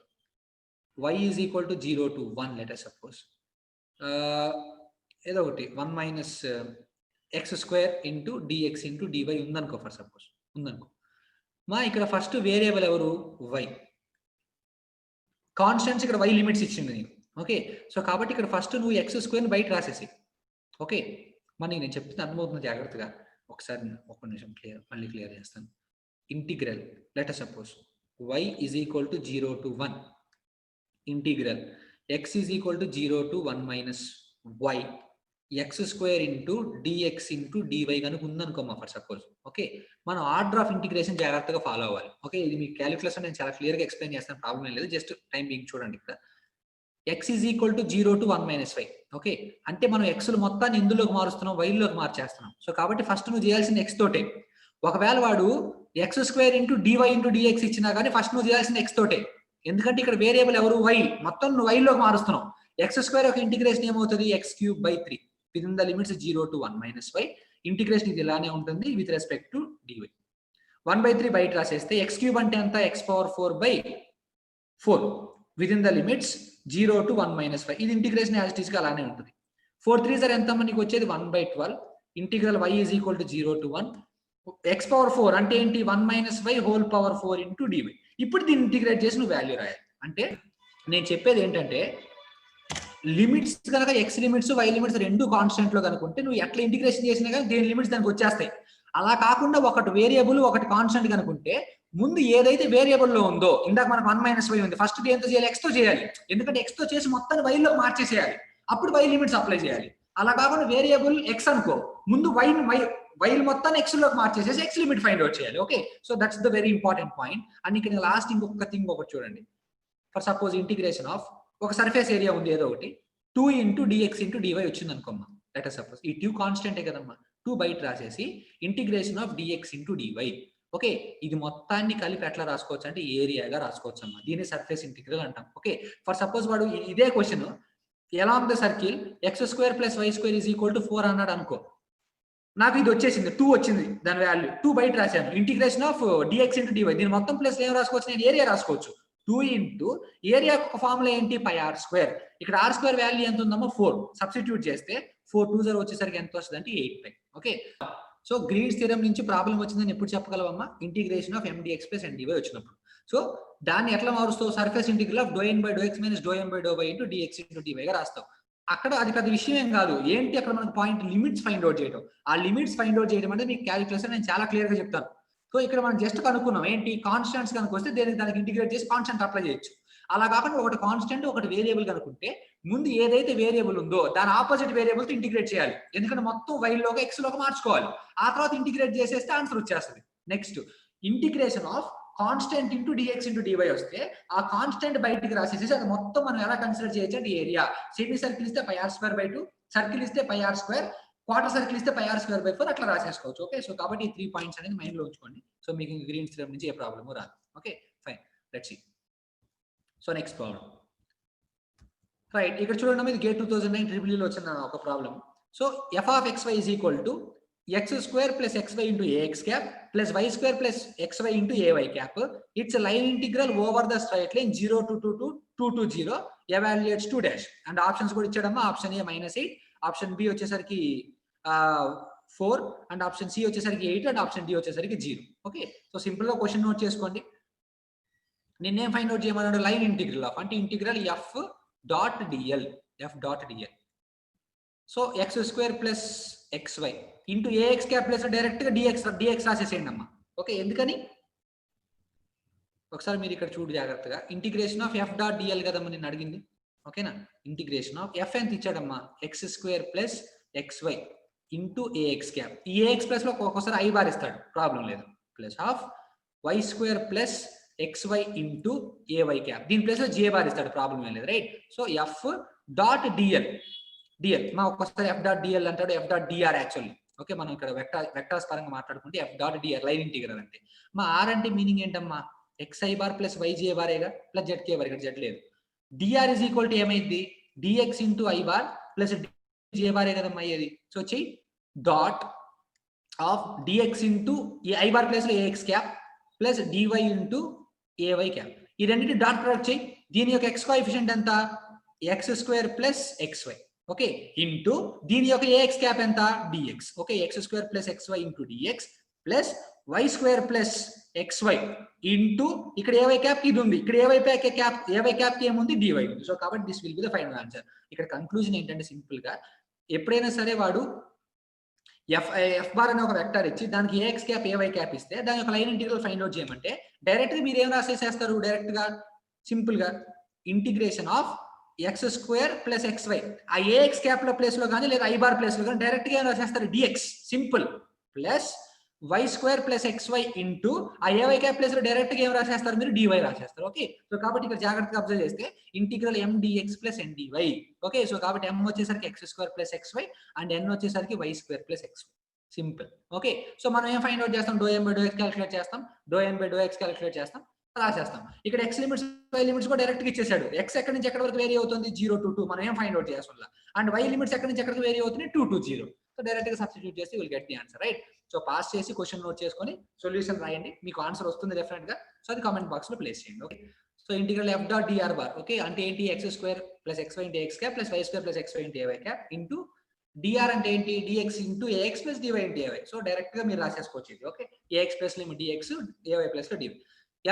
y is equal to 0 to 1. let us suppose ఏదో ఒకటి 1 minus x square into dx into dy ఉందనుకో, for suppose ఉందనుకో. ఇక్కడ first variable ఎవరు y, constants ఇక్కడ y limits ఇచ్చింది నీకు. Okay, so కాబట్టి ఇక్కడ ఫస్ట్ నువ్వు x² బయట రాసేసి. ఓకే, నేను చెప్తుంది అర్థమవుతుంది జాగ్రత్తగా. ఒకసారి ఒక నిమిషం మళ్ళీ క్లియర్ చేస్తాను. Integral let us suppose y is equal to 0 to 1 integral x is equal to 0 to 1 minus y x² into dx into dy కనుక ఉందనుకోమ్మా ఫర్ సపోజ్. ఓకే, మనం ఆర్డర్ ఆఫ్ ఇంటిగ్రేషన్ జాగ్రత్తగా ఫాలో అవ్వాలి. ఓకే, ఇది మీ calculus నేను చాలా క్లియర్గా explain చేస్తాను, problem ఏం లేదు, జస్ట్ టైం బీయింగ్ చూడండి. ఇక్కడ x is equal to 0 to 1 minus y. Okay, అంటే మనం x మొత్తాన్ని ఇందులోకి మారుస్తున్నాం, y లోకి మార్చేస్తున్నాం. సో కాబట్టి ఫస్ట్ నువ్వు చేయాల్సిన x తోటే. ఒకవేళ వాడు x² into dy into dx ఇచ్చినా కానీ ఫస్ట్ నువ్వు చేయాల్సిన x తోటే, ఎందుకంటే ఇక్కడ వేరియబుల్ ఎవరు y, మొత్తం నువ్వు y లోకి మారుస్తున్నావు. x² యొక్క ఇంటిగ్రేషన్ ఏమవుతుంది x³/3 within the limits 0 to 1 minus y. Integration ఇది ఇలానే ఉంటుంది విత్ రెస్పెక్ట్ టు dy. 1/3 బయట రాసేస్తే x³ అంటే ఎంత x⁴/4 within the limits 0 to 1 minus y. ఇది ఇంటిగ్రేషన్ యాజ్ ఇట్ ఈస్ గా అలానే ఉంటుంది. 4/3 ఎంత మనకి వచ్చేది 1/12 integral y is equal to 0 to 1 x⁴ అంటే ఏంటి 1 minus y whole power 4 into dy. ఇప్పుడు దీన్ని ఇంటిగ్రేట్ చేసి నువ్వు వాల్యూ రాయాలి. అంటే నేను చెప్పేది ఏంటంటే లిమిట్స్ కనుక x లిమిట్స్ y లిమిట్స్ రెండు కాన్స్టెంట్ లో కనుకుంటే నువ్వు ఎట్లా ఇంటిగ్రేషన్ చేసినా కానీ దేని లిమిట్స్ దానికి వచ్చేస్తాయి. అలా కాకుండా ఒకటి వేరియబుల్ ఒకటి కాన్స్టెంట్ కనుకుంటే ముందు ఏదైతే వేరియబుల్ లో ఉందో, ఇందాక మనకు 1 minus y ఉంది, ఫస్ట్ దేంతో చేయాలి x తో చేయాలి, ఎందుకంటే x తో చేసి మొత్తాన్ని y లోకి మార్చేసేయాలి, అప్పుడు y లిమిట్స్ అప్లై చేయాలి. అలా కాకుండా వేరియబుల్ x అనుకో, ముందు y మొత్తాన్ని x లోకి మార్చేసేసి x లిమిట్ ఫైండ్ అవుట్ చేయాలి. Okay, so that's the very important point. And ఇక్కడ లాస్ట్ ఇంకొక థింగ్ ఒకటి చూడండి. ఫర్ సపోజ్ ఇంటిగ్రేషన్ ఆఫ్ ఒక సర్ఫేస్ ఏరియా ఉంది ఏదో ఒకటి 2 into dx into dy వచ్చింది అనుకోమ్మా. లెట్ us సపోజ్ ఈ 2 కాన్స్టెంటే కదమ్మా, 2 బయట రాసేసి integration of dx into dy. Okay, ఇది మొత్తాన్ని కలిపి ఎట్లా రాసుకోవచ్చు అంటే ఏరియాగా రాసుకోవచ్చు అమ్మా. దీన్ని సర్ఫేస్ ఇంటిగ్రల్ అంటాం. ఓకే, ఫర్ సపోజ్ వాడు ఇదే question along the circle x² plus y² is equal to 4 అన్నాడు అనుకో, నాకు ఇది వచ్చేసింది 2 వచ్చింది, దాని వాల్యూ 2 బయట రాశాను, integration of dx into dy. దీని మొత్తం ప్లస్ ఏం రాసుకోవచ్చు, నేను ఏరియా రాసుకోవచ్చు. 2 into ఏరియా ఒక ఫార్ములా ఏంటి πr². ఇక్కడ r² వాల్యూ ఎంత ఉందమ్మా 4, సబ్స్టిట్యూట్ చేస్తే 4 2 0 వచ్చేసరికి ఎంత వస్తుంది అంటే 8π. ఓకే, సో గ్రీన్స్ థియరం నుంచి ప్రాబ్లం వచ్చిందని ఎప్పుడు చెప్పగలవమ్మా, integration of mdx plus ndy వచ్చినప్పుడు. సో దాన్ని ఎట్లా మారుస్తావు, surface integral of ∂n/∂x - ∂m/∂y into dx into dy గా రాస్తావు. అక్కడ అది పెద్ద విషయం ఏం కాదు. ఏంటి అక్కడ మనకు పాయింట్ లిమిట్స్ ఫైండ్ అవుట్ చేయడం. ఆ లిమిట్స్ ఫైండ్ అవుట్ చేయడం అంటే మీకు క్యాలిక్యులస్ నేను చాలా క్లియర్ గా చెప్తాను. సో ఇక్కడ మనం జస్ట్ కనుక్కున్నాం ఏంటి, కాన్స్టెంట్స్ కనుక వస్తే దానికి ఇంటిగ్రేట్ చేసి కాన్స్టెంట్ అప్లై చేయొచ్చు. అలా కాకుండా ఒకటి కాన్స్టెంట్ ఒకటి వేరియబుల్ కనుకుంటే ముందు ఏదైతే వేరియబుల్ ఉందో దాని ఆపోజిట్ వేరియబుల్ తో ఇంటిగ్రేట్ చేయాలి, ఎందుకంటే మొత్తం y లోకి x లోకి మార్చుకోవాలి. ఆ తర్వాత ఇంటిగ్రేట్ చేసేస్తే ఆన్సర్ వచ్చేస్తుంది. Next integration of constant into dx into dy వస్తే ఆ కాన్స్టెంట్ బయటికి రాసేసి అది మొత్తం మనం ఎలా కన్సిడర్ చేయొచ్చు అంటే ఏరియా. సెమీ సర్కిల్ ఇస్తే πr²/2, సర్కిల్ ఇస్తే πr², క్వార్టర్ సర్కిల్ ఇస్తే πr²/4 అట్లా రాసేసుకోవచ్చు. ఓకే, సో కాబట్టి ఈ 3 పాయింట్స్ అనేది మైండ్ లో ఉంచుకోండి. సో మీకు గ్రీన్స్ థియరం నుంచి ఏ ప్రాబ్లము రాదు. Okay fine, let's see. So next problem right, ఇక్కడ చూడండి, ఇది గేట్ 2009 ట్రిపుల్ లో వచ్చిన ఒక problem. So f of xy is equal to x² plus xy into ax cap plus y² plus xy into ay cap. It's a line integral over the straight line 0 to 2 to 2 to 0 evaluates 2 dash. And options కూడా ఇచ్చాడమ్మా. Option A -8, option B వచ్చేసరికి 4, and option C వచ్చేసరికి 8, and option D వచ్చేసరికి 0. Okay, so simple గా question note చేసుకోండి. నేనేం find out చేయమన్నాడు, line integral of అంటే integral f.dl. So x² plus xy into ax cap plus direct గా dx రాసేసేయండి అమ్మా. ఓకే, ఎందుకని ఒకసారి మీరు ఇక్కడ చూడు జాగ్రత్తగా. ఇంటిగ్రేషన్ ఆఫ్ f.dl కదమ్మా నేను అడిగింది. ఓకేనా, ఇంటిగ్రేషన్ ఆఫ్ f ఎంత ఇచ్చాడమ్మా x² plus xy into ax cap. ఈ ax ప్లస్ లో ఒక్కొక్కసారి i బార్ ఇస్తాడు, ప్రాబ్లం లేదు, plus of y² plus xy into ay cap. దీని ప్లేస్ లో j బార్ ఇస్తాడు, ప్రాబ్లం ఏం లేదు, రైట్. సో f.dl మా ఒక్కసారి f.dl అంటాడు, f.dr యాక్చువల్లీ. ఓకే, మనం ఇక్కడ వెక్టార్స్ పరంగా మాట్లాడుకుంటే f.dr లైన్ ఇంటిగ్రల్ అంటే. మా r అంటే మీనింగ్ ఏంటమ్మా xi బార్ ప్లస్ yj బారేగా ప్లస్ zk బార్, ఇక్కడ z లేదు. dr ఇస్ ఈక్వల్ టు ఏమైంది dx into i bar plus j బారే కదమ్మా అయ్యేది. సో చెయ్యి dot of dx into i bar plus లో ax cap plus dy into ay cap. ఈ రెండింటి డాట్ ప్రొడక్ట్ చేయి. దీని యొక్క x కోఎఫిషియంట్ ఎంత x² plus xy. Okay, into దీని యొక్క ax క్యాప్ ఎంత dx. Okay, x² plus xy into dx plus why square plus XY into ఇక్కడ ఏవై క్యాప్ ఇది ఉంది, ఇక్కడ ఏవై క్యాప్ కి ఏముంది డివై ఉంది. సో కాబట్టి this will be the final answer. ఇక్కడ కన్క్లూజన్ ఏంటంటే సింపుల్ గా ఎప్పుడైనా సరే వాడు ఎఫ్ బార్ అనే ఒక వెక్టర్ ఇచ్చి దానికి ఏఎక్స్ క్యాప్ ఏవై క్యాప్ ఇస్తే దాని యొక్క లైన్ ఇంటిగ్రల్ ఫైండ్ అవుట్ చేయమంటే డైరెక్ట్ గా మీరు ఏం రాసేసేస్తారు, డైరెక్ట్ గా సింపుల్ గా integration of X square plus XY ఆ ఏఎక్స్ క్యాప్ లో ప్లేస్ లో కానీ లేదా ఐ బార్ ప్లేస్ లో కానీ డైరెక్ట్ గా ఏం రాసేస్తారు D X simple plus why square plus XY into ఆ ఏవై క్యాప్ ప్లేస్ లో డైరెక్ట్ గా ఏం రాసేస్తారు మీరు డివై రాసేస్తారు. ఓకే సో కాబట్టి ఇక్కడ జాగ్రత్తగా అబ్జర్వ్ చేస్తే integral MDX plus NDY. Okay so కాబట్టి M వచ్చేసరికి X square plus XY and N వచ్చేసరికి Y square plus XY simple. Okay so మనం ఏం ఫైండ్ అవుట్ చేస్తాం, do M by do X calculate చేస్తాం, do N by do X calculate చేస్తాం, రాసేస్తాం. ఇక్కడ ఎక్స్ లిమిట్స్ వై లిమిట్స్ కూడా direct గా ఇచ్చేసాడు. ఎక్స్ ఎక్కడి నుంచి ఎక్కడి వరకు వేరీ అవుతుంది 0 to 2 మనం ఏం ఫైండ్ అవుట్ చేయాల్సి అండ్ వై లిమిట్స్ ఎక్కడి నుంచి ఎక్కడికి వేరీ అవుతుంది 2 to 0. సో డైరెక్ట్ గా సబ్స్టిట్యూట్ చేసి will get the answer right. So pause చేసి క్వశ్చన్ నోట్ చేసుకొని సొల్యూషన్ రాయండి, మీకు ఆన్సర్ వస్తుంది డెఫినెట్ గా. సో అది కామెంట్ బాక్స్ లో ప్లేస్ చేయండి. Okay so integral f dot d r bar okay అంటే ఏంటి x square plus XY into x cap plus why square plus XY into AY cap into DR అంటే ఏంటి DX into AX plus DY into AY. So direct గా మీరు రాసేసుకోవచ్చు ఇది. Okay AX plus లో DX AY plus లో DY.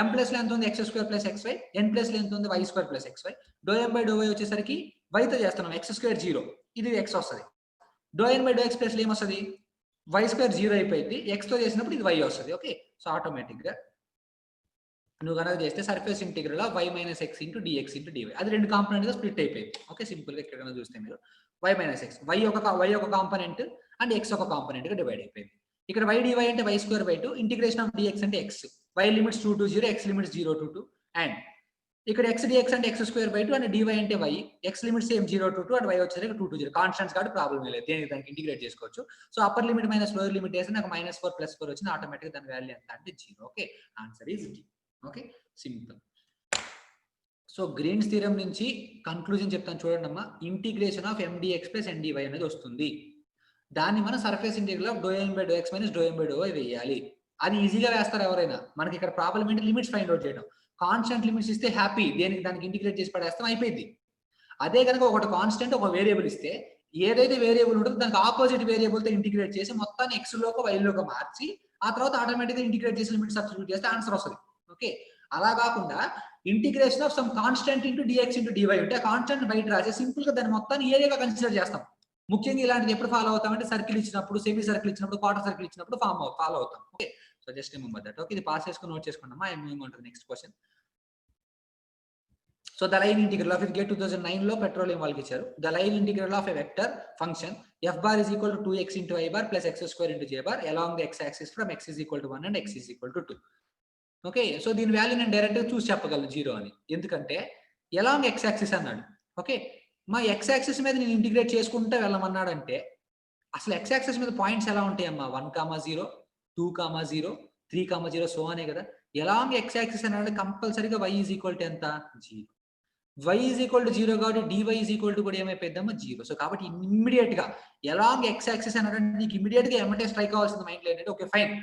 M plus లో ఎంత ఉంది X square plus XY, N plus లో ఎంత ఉంది Y square plus XY. Do M by do Y వచ్చేసరికి వైతో చేస్తున్నాం ఎక్స్ స్క్వేర్ 0 ఇది ఎక్స్ వస్తుంది. Do N by do X plus లో ఏమొస్తుంది వై స్క్వేర్ 0 అయిపోయింది, ఎక్స్ తో చేసినప్పుడు ఇది వై వస్తుంది. ఓకే సో ఆటోమేటిక్ గా నువ్వు కనుక చేస్తే surface integral of y minus x into dx into dy అది రెండు కాంపోనెంట్ గా స్ప్లిట్ అయిపోయింది. ఓకే సింపుల్ గా ఇక్కడ చూస్తే మీరు వై మైనస్ ఎక్స్ వై ఒక కాంపోనెంట్ అండ్ ఎక్స్ ఒక కాంపోనెంట్ గా డివైడ్ అయిపోయింది. ఇక్కడ వై డివై అంటే Y square by 2 integration of DX అంటే X Y limits 2 to 0 X limits 0 to 2 and ఇక్కడ ఎక్స్ డిఎక్స్ అంటే X square by 2 and DY అంటే Y X limits same 0 to 2 and Y వచ్చేసరికి 2 to 0 constants కాబట్టి problem లేదు, దానికి integrate చేసుకోవచ్చు. So upper limit minus lower limit వేస్తే నాకు -4 +4 వచ్చింది ఆటోమేటిక్ దాని వాల్యూ ఎంత అంటే 0. Okay answer is D. Okay simple. So Green's theorem నుంచి కన్క్లూజన్ చెప్తాను చూడండి అమ్మా. Integration of MDX plus NDY అనేది వస్తుంది, దాన్ని మనం surface integral of dou N by do x minus dou N by do y వేయాలి. అది ఈజీగా వేస్తారు ఎవరైనా. మనకి ఇక్కడ ప్రాబ్లం ఏంటి లిమిట్స్ ఫైండ్ అవుట్ చేయడం. కాన్స్టెంట్ లిమిట్స్ ఇస్తే హ్యాపీ దానికి ఇంటిగ్రేట్ చేసి పడేస్తాం అయిపోయింది. అదే కనుక ఒకటి కాన్స్టెంట్ ఒక వేరియబుల్ ఇస్తే ఏదైతే వేరియబుల్ ఉంటుందో దానికి ఆపోజిట్ వేరియబుల్ తో ఇంటిగ్రేట్ చేసి మొత్తాన్ని ఎక్స్ లోకి వై లోకి మార్చి ఆ తర్వాత ఆటోమేటిక్ గా ఇంటిగ్రేట్ చేసి లిమిట్ సబ్స్టిట్యూట్ చేస్తే ఆన్సర్ వస్తుంది. ఓకే అలా కాకుండా integration of some constant into dx into dy ఉంటే ఆ కాన్స్టెంట్ బయట రాసి సింపుల్ గా దాన్ని మొత్తాన్ని ఏరియాగా కన్సిడర్ చేస్తాం. ముఖ్యంగా ఇలాంటిది ఎప్పుడు ఫాలో అవుతామంటే సర్కిల్ ఇచ్చినప్పుడు, సెమీ సర్కిల్ ఇచ్చినప్పుడు, క్వార్టర్ సర్కిల్ ఇచ్చినప్పుడు ఫాలో అవుతాం. Okay so just remember that. Okay ఇది పాస్ చేసుకుని నోట్ చేసుకున్నామా. ఏమంటుంది next question. So the line integral of gate 2009 లో పెట్రోలియం వాళ్ళకి ఇచ్చారు. The line integral of a vector function F bar is equal to 2x into i bar plus X square into J bar along the X axis from x is equal to 1 and x is equal to 2. Okay so దీని value నేను direct గా చూసి చెప్పగలను 0 అని, ఎందుకంటే along x axis అన్నాడు. Okay మా x axis మీద నేను ఇంటిగ్రేట్ చేసుకుంటే వెళ్ళమన్నాడంటే అసలు x యాక్సిస్ మీద పాయింట్స్ ఎలా ఉంటాయి అమ్మా 1,0 2,0 3,0 సో అనే కదా. అలాంగ్ x యాక్సిస్ అన్నాడు కంపల్సరీగా y ఈజ్ ఈక్వల్ టు ఎంత 0. y ఈజ్ ఈక్వల్ టు 0 కాబట్టి dy ఈజ్ ఈక్వల్ టు కూడా ఏమైపోయిందమ్మా 0. సో కాబట్టి ఇమ్మీడియట్ గా అలాంగ్ x యాక్సిస్ అన్నాడు నీకు ఇమ్మీడియట్ గా ఏమంటే స్ట్రైక్ అవ్వాల్సింది మైండ్ లో ఏంటంటే okay fine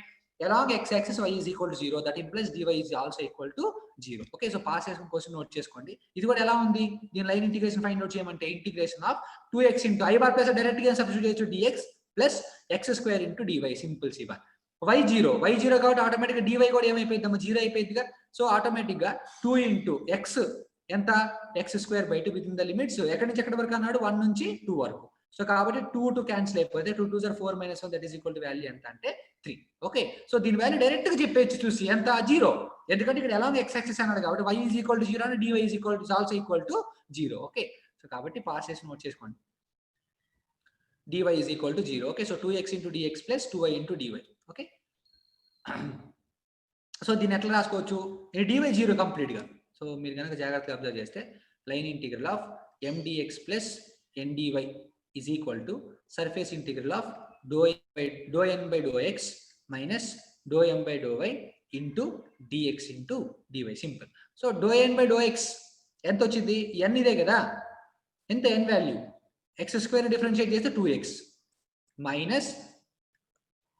along x axis y is equal to 0 that implies dy is also equal to 0. Okay so pause చేసుకుని క్వశ్చన్ నోట్ చేసుకోండి. ఇది కూడా ఎలా ఉంది దీని లైన్ ఇంటిగ్రేషన్ ఫైండ్ అవుట్ చేయమంటే integration of 2x into i bar plus direct గా substitute చేయొచ్చు dx plus x square into dy simple c bar. y 0 కాబట్టి ఆటోమేటిక్ గా dy కూడా ఏమైపోయిందమ్మా 0 అయిపోయిందిగా. సో ఆటోమేటిక్ గా 2 ఇంటూ x ఎంత x square by 2 with in the limits ఎక్కడి నుంచి ఎక్కడి వరకు అన్నాడు 1 నుంచి 2 వరకు. సో కాబట్టి 2 క్యాన్సిల్ అయిపోతే 2 2 4 -1 that is equal to value ఎంత అంటే 3. ఓకే సో దీని వాల్యూ డైరెక్ట్ గా చెప్పేచ్చు చూసి ఎంత 0, ఎందుకంటే ఇక్కడ అలాంగ్ x యాక్సిస్ అన్నాడు కాబట్టి y is equal to 0 and dy is equal to also equal to 0. Okay so కాబట్టి పాస్ చేసి నోట్ చేసుకోండి dy is equal to 0. Okay so 2x into dx plus 2y into dy. Okay so దీన్ని ఎట్లా రాసుకోవచ్చు dy 0 complete గా. So మీరు కనుక జాగ్రత్తగా అబ్జర్వ్ చేస్తే line integral of mdx plus ndy is equal to surface integral of dou n by dou x minus dou m by dou y into dx into dy. Simple. So dou n by dou x ఎంత వచ్చింది n ఇదే కదా, ఎంత n value x square differentiate చేస్తే 2x minus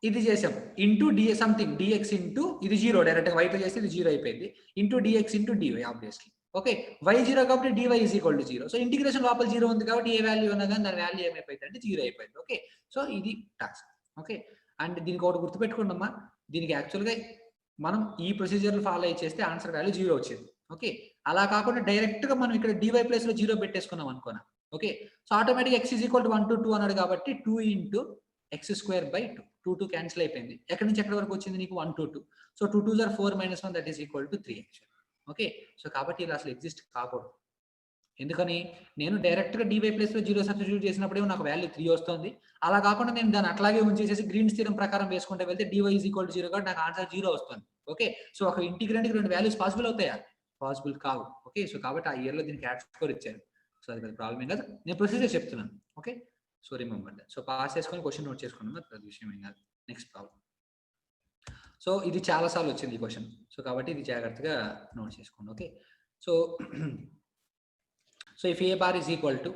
ఇది చేసాం into d something dx into ఇది 0 direct గా y తో చేస్తే ఇది 0 అయిపోయింది into dx into dy obviously. Okay y 0 కాబట్టి dy is equal to 0. So integration లోపల 0 ఉంది కాబట్టి ఏ వాల్యూ ఉన్నా కానీ దాని వాల్యూ ఏమైపోయింది అంటే 0 అయిపోయింది. ఓకే సో ఇది టాస్క్. ఓకే అండ్ దీనికి ఒకటి గుర్తుపెట్టుకోండి అమ్మా, దీనికి యాక్చువల్గా మనం ఈ ప్రొసీజర్ ఫాలో అయ్యి చేస్తే ఆన్సర్ వాల్యూ 0 వచ్చింది. ఓకే, అలా కాకుండా డైరెక్ట్ గా మనం ఇక్కడ dy ప్లేస్ లో 0 పెట్టేసుకున్నాం అనుకోనా. Okay, so automatic x = 1 to 2 అన్నాడు కాబట్టి 2 × x²/2 2 క్యాన్సిల్ అయిపోయింది. ఎక్కడి నుంచి ఎక్కడి వరకు వచ్చింది నీకు 1 to 2. So 2 2s are 4 - 1 that is equal to 3 actual. Okay, so కాబట్టి ఇది అసలు ఎగ్జిస్ట్ కాకూడదు. ఎందుకని నేను డైరెక్ట్ గా dy ప్లేస్ లో 0 సబ్స్టిట్యూట్ చేసినప్పుడే నాకు వాల్యూ 3 వస్తుంది. అలా కాకుండా నేను దాన్ని అట్లాగే ఉంచేసేసి గ్రీన్స్ థీరం ప్రకారం వేసుకుంటే వెళ్తే dy = 0 కాబట్టి నాకు ఆన్సర్ 0 వస్తుంది. ఓకే, సో ఒక ఇంటిగ్రెంట్ కి 2 వాల్యూస్ పాసిబుల్ అవుతాయా? పాసిబుల్ కావు. ఓకే, సో కాబట్టి ఆ ఇయర్ లో దీనికి యాడ్ స్కోర్ ఇచ్చారు. సో అది ప్రాబ్లం ఏం కాదు, నేను ప్రొసీజర్ చెప్తున్నాను. Okay, so remember that. So pass చేసుకొని క్వశ్చన్ నోట్ చేసుకున్నాం, అది విషయం ఏం కాదు. Next problem. సో ఇది చాలా సార్లు వచ్చింది ఈ క్వశ్చన్, సో కాబట్టి ఇది జాగ్రత్తగా నోట్ చేసుకోండి. Okay, so so if a bar is equal to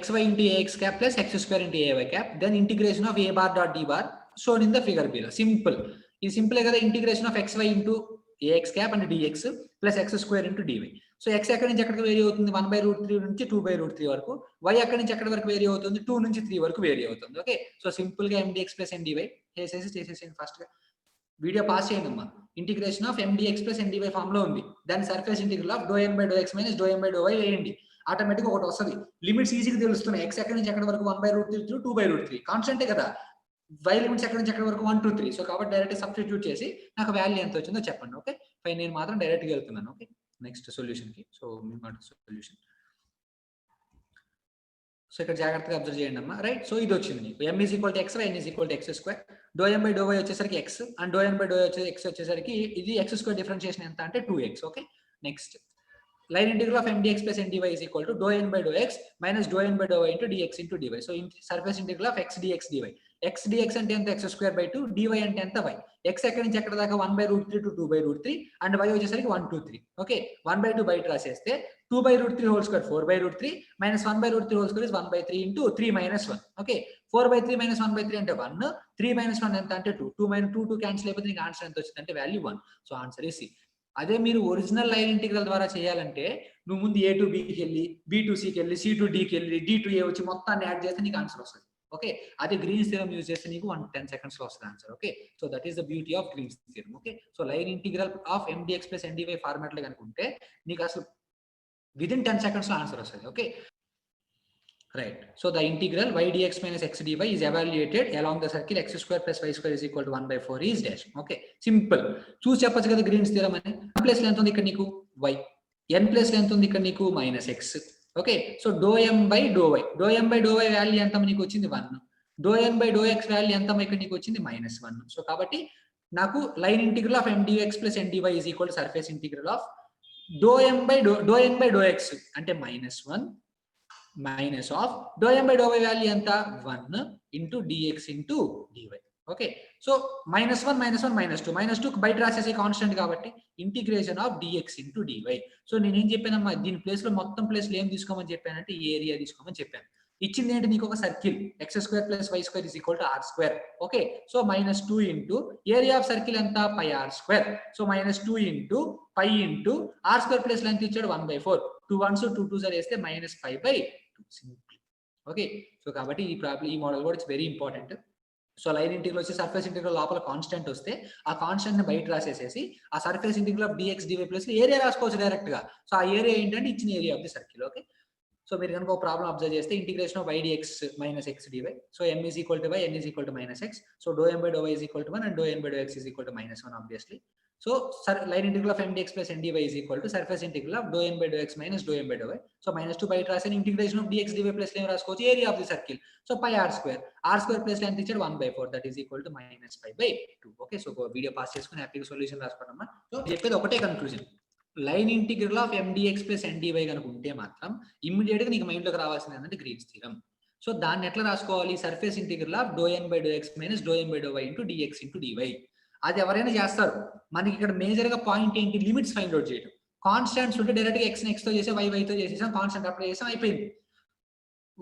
xy into ax cap plus x square into ay cap, then integration of a bar dot d bar shown in the figure below. Simple. Is simple kada integration of xy into ax cap and dx plus x square into dy. So x ఎక్కడి నుంచి ఎక్కడికి vary అవుతుంది? 1/√3 నుంచి 2/√3 వరకు. y ఎక్కడి నుంచి ఎక్కడి వరకు వేరీ అవుతుంది? 2 నుంచి 3 వరకు వేరీ అవుతుంది. ఓకే, సో సింపుల్ గా mdx plus ndy చేసేసి ఫస్ట్ గా వీడియో పాస్ చేయండి అమ్మా. Integration of mdx plus ndy form లో ఉంది. దాని surface integral of ∂n/∂x - ∂m/∂y వేయండి. ఆటోమేటిక్ ఒకటి వస్తుంది. లిమిట్స్ ఈజీగా తెలుస్తున్నాయి. x ఎక్కడి నుంచి ఎక్కడి వరకు 1/√3 to 2/√3 కాన్స్టెంటే కదా. y లిమిట్స్ ఎక్కడి నుంచి ఎక్కడి వరకు 1 to 3. సో కాబట్టి డైరెక్ట్ సబ్స్టిట్యూట్ చేసి నాకు వాల్యూ ఎంత వచ్చిందో చెప్పండి. ఓకే ఫైన్, నేను మాత్రం డైరెక్ట్ గా వెళ్తున్నాను. ఓకే, నెక్స్ట్ సొల్యూషన్ కి. సో మీ మాట సొల్యూషన్. సో ఇక్కడ జాగ్రత్తగా అబ్జర్వ్ చేయండి అమ్మా. రైట్, సో ఇది వచ్చింది నీకు m = x, y, n = x². ∂m/∂y వచ్చేసరికి x అండ్ ∂n/∂y x వచ్చేసరికి ఇది x² డిఫరెన్షియేషన్ ఎంత అంటే 2x. Okay, next line integral of mdx plus ndy is equal to ∂n/∂x minus ∂n/∂y into dx into dy. So surface integral of x dx dy. x dx అంటే ఎంత? x²/2. dy అంటే ఎంత? y. x ఎక్కడి నుంచి ఎక్కడ దాకా 1/√3 to 2/√3 and y వచ్చేసరికి 1 to 3. Okay, 1/2 బయట రాసేస్తే 2/√3 whole square 4/√3 minus 1/√3 whole square is 1/3 into 3 - 1. Okay, 4/3 minus 1/3 అంటే 1, 3 - 1 ఎంత అంటే 2. 2 క్యాన్సిల్ అయిపోతే నీకు ఆన్సర్ ఎంత వచ్చింది అంటే value 1. So answer is C. అదే మీరు ఒరిజినల్ లైన్ ఇంటిగ్రల్ ద్వారా చేయాలంటే నువ్వు ముందు a to b కి వెళ్ళి, b to c కి వెళ్ళి, c to d కి వెళ్ళి, d to a వచ్చి మొత్తాన్ని యాడ్ చేస్తే నీకు ఆన్సర్ వస్తుంది. ఓకే, అదే గ్రీన్స్ థియరం యూజ్ చేస్తే నీకు 10 seconds లో వస్తుంది answer. Okay, so that is the beauty of Green's theorem. Okay, so line integral of mdx plus ndy format లో కనుకుంటే నీకు అసలు విదిన్ 10 seconds లో ఆన్సర్ వస్తుంది. Okay, right. So the integral y dx minus x dy is evaluated along the circle x² plus y² is equal to 1/4 is dash. Okay, simple. చూసి చెప్పొచ్చు కదా Greens theorem అని. ప్లేస్ లో ఎంత ఉంది ఇక్కడ నీకు? y. n ప్లేస్ లో ఎంత ఉంది ఇక్కడ నీకు? -x. Okay, so ∂m/∂y value ఎంత నీకు వచ్చింది? 1. ∂n/∂x వాల్యూ ఎంత ఇక్కడ నీకు వచ్చింది? -1. సో కాబట్టి నాకు line integral of mdx plus ndy is equal to surface integral of ∂n/∂x అంటే -1 minus of ∂m/∂y వాల్యూ ఎంత? 1 into dx into dy. Okay, so -1 -2 బయట రాసేసి కాన్స్టెంట్ కాబట్టి integration of dx into dy. So నేనేం చెప్పానమ్మా, దీని place లో మొత్తం place లో ఏం తీసుకోమని చెప్పానంటే ఏరియా తీసుకోమని చెప్పాను. ఇచ్చింది ఏంటి నీకు? ఒక circle x² plus y² is equal to r². Okay, so -2 into area of circle ఎంత? πr². So -2 into π into r² place లో ఎంత ఇచ్చాడు? 1/4. 2 1s 2 2s వేస్తే -5/2. సింపుల్. ఓకే, సో కాబట్టి ఈ ప్రాబ్లం, ఈ మోడల్ కూడా it's very important. So line integral వచ్చి సర్ఫేస్ ఇంటిగ్రల్ లోపల కాన్స్టెంట్ వస్తే ఆ కాన్స్టెంట్ ని బయట రాసేసేసి ఆ surface integral of dx dy plus area రాసుకోవచ్చు డైరెక్ట్ గా. సో ఆ ఏరియా ఏంటంటే ఇచ్చిన area of the circle. Okay, so మీరు కనుక ఒక ప్రాబ్లం అబ్జర్వ్ చేస్తే integration of y dx minus x dy. So m is equal to y, n is equal to -x. So ∂m/∂y is equal to 1 and ∂n/∂x is equal to -1 obviously. So line integral of mdx plus ndy is equal to surface integral of ∂n/∂x minus ∂m/∂y. So -2 బయట రాసిన integration of dx dy plus ఏం రాసుకోవచ్చు? Area of the circle. So πr². Plus ఎంత ఇచ్చాడు? 1/4 that is equal to -5/2. Okay, so video pass చేసుకుని హ్యాపీగా solution రాసుకోండి. So చెప్పేది ఒకటే conclusion, line integral of mdx plus ndy కనుక ఉంటే మాత్రం ఇమ్మీడియట్ గా నీకు మైండ్ లోకి రావాల్సింది ఏంటంటే గ్రీన్స్ థియరం. సో దాన్ని ఎట్లా రాసుకోవాలి? Surface integral of ∂n/∂x minus ∂m/∂y into dx into dy. అది ఎవరైనా చేస్తారు. మనకి ఇక్కడ మేజర్ గా పాయింట్ ఏంటి? లిమిట్స్ ఫైండ్ అవుట్ చేయడం. కాన్స్టెంట్స్ ఉంటే డైరెక్ట్ గా x ని x తో చేసే, y తో చేసేసాం, కాన్స్టెంట్ అప్లై చేసాం, అయిపోయింది.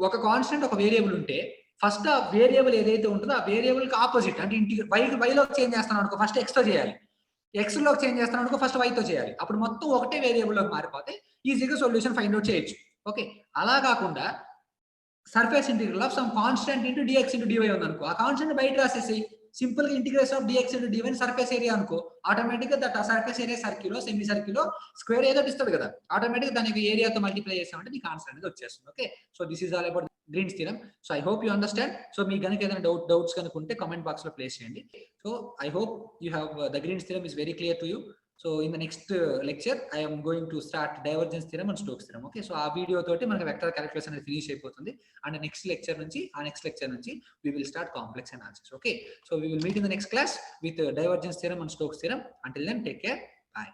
ఒక కాన్స్టెంట్ ఒక వేరియబుల్ ఉంటే ఫస్ట్ ఆ వేరియబుల్ ఏదైతే ఉంటుందో ఆ వేరియబుల్ కి ఆపోజిట్ అంటే y లోకి చేంజ్ చేస్తాను అనుకో, ఫస్ట్ x తో చేయాలి. x లోకి చేంజ్ చేస్తాను అనుకో, ఫస్ట్ y తో చేయాలి. అప్పుడు మొత్తం ఒకటే వేరియబుల్ లోకి మారిపోతే ఈజీగా సొల్యూషన్ ఫైండ్ అవుట్ చేయొచ్చు. ఓకే, అలా కాకుండా surface integral of some constant into dx into dy ఉంది అనుకో, ఆ కాన్స్టెంట్ బయట రాసేసి సింపుల్ గా integration of dx into dy surface area అనుకో, ఆటోమేటిక్ గా that surface area circle semi circle square ఏదో ఇస్తుంది కదా, ఆటోమేటిక్ దానికి ఏరియాతో మల్టిప్లై చేసామంటే నీకు ఆన్సర్ అనేది వచ్చేస్తుంది. Okay, so this is all about Green's theorem. So I hope you understand. So మీ కనుక ఏదైనా డౌట్స్ కనుక ఉంటే కామెంట్ బాక్స్ లో ప్లేస్ చేయండి. So I hope you have the Green's theorem is very clear to you. So in the next lecture I am going to start divergence theorem and Stokes theorem. Okay, so ఆ video తోటి మనకి vector calculus అనేది finish అయిపోతుంది. And next lecture నుంచి we will start complex analysis. Okay, so we will meet in the next class with divergence theorem and Stokes theorem. Until then, take care. Bye.